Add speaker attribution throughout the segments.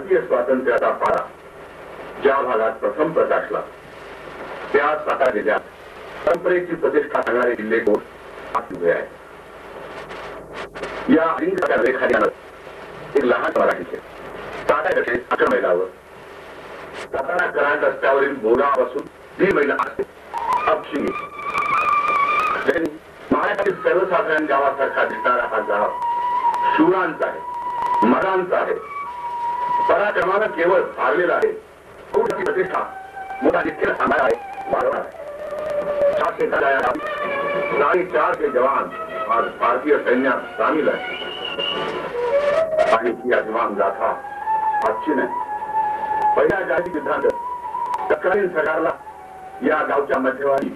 Speaker 1: भारतीय स्वातंत्र्याचा पारा ज्या भागात प्रथम प्रकाशला त्या सातारा जिल्ह्यात परंपरेची प्रतिष्ठा सांगणारे जिल्हे कोट उभे आहे. या लेखात एक लहान मराठीचे सातारा मैलावर सातारा कराड रस्त्यावरील बोरापासून 3 मैल अपशिंगी महाराष्ट्रातील सर्वसाधारण गावासारखा दिसणारा हा गाव शूरांचा आहे, मरांचा आहे, पराक्रमानं केवळ भारलेला आहे. प्रतिष्ठा मोठा जितके सांभाळा आहे, वाढवणार आहे. 4,400 जवान आज भारतीय सैन्यात सामील आहे आणि ही अभिमान गाथा आजची नाही. पहिल्या जागतिक युद्धात तत्कालीन सरकारला या गावच्या मध्यभागी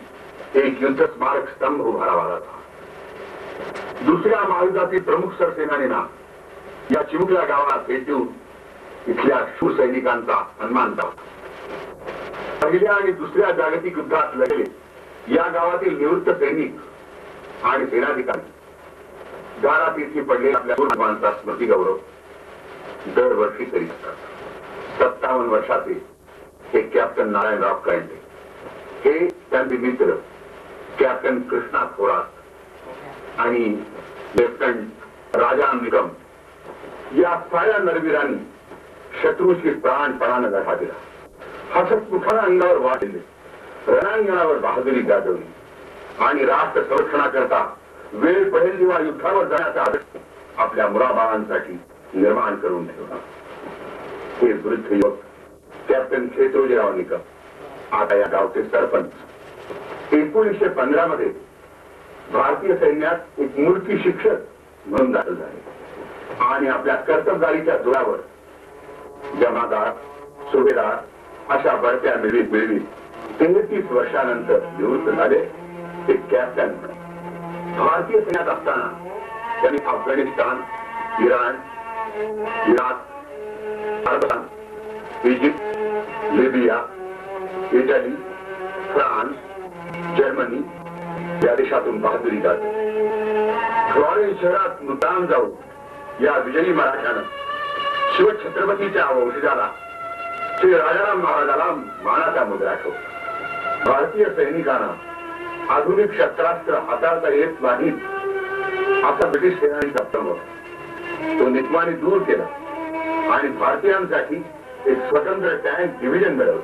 Speaker 1: एक युद्ध स्मारक स्तंभ उभारावा लागला. दुसऱ्या महायुद्धातील प्रमुख सरसेनानींना या चिमुकल्या गावाला भेट देऊन इथल्या शूर सैनिकांचा सन्मान झाला. पहिल्या आणि दुसऱ्या जागतिक युद्धात लढले या गावातील निवृत्त सैनिक आणि सेनाधिकारी दारातीर्थी पडलेल्या आपल्या शूर जवानांचा स्मृती गौरव दरवर्षी करीत असतात. 57 वर्षाचे हे कॅप्टन नारायणराव करंडे, हे त्यांचे मित्र कॅप्टन कृष्णा थोरात आणि लेफ्टनंट राजा निकम या साऱ्या नरवीरांनी शत्रूशी प्राणपणानं लढा दिला. हसतमुखानं अंगावर वाढले, रणांगणावर बहादुरी गाजवली आणि राष्ट्र संरक्षणाकरता वेळ पडेल तेव्हा युद्धावर जाण्याचा आदर्श आपल्या मुलाबाळांसाठी निर्माण करून ठेवला. हे वृद्ध युवक कॅप्टन क्षेत्रोजीराव निकम आता या गावचे सरपंच. 1915 मध्ये भारतीय सैन्यात एक मूर्ती शिक्षक म्हणून दाखल झाले आणि आपल्या कर्तबगारीच्या जोरावर जमादार, सुभेदार अशा बढत्या मिळवीत 33 वर्षानंतर निवृत्त झाले. ते कॅप्टन भारतीय सैन्यात असताना त्यांनी Afghanistan, Iran, Iraq, Afghan, Egypt, Libya, Italy, France, Germany या देशातून बहादुरी गाजवली. फ्लॉरेन्स शहरात मुद्दाम जाऊन या विजयी मराठ्यानं शिवछत्रपतीच्या वंशजाला श्री राजाराम महाराजाला मानाचा मुद्रा ठेवला. भारतीय सैनिकांना आधुनिक शस्त्रास्त्र हाताळता येत नाहीत असा ब्रिटिश सेनानीचा प्रमुख तो निकमाने दूर केला आणि भारतीयांसाठी एक स्वतंत्र टँक डिव्हिजन मिळवलं.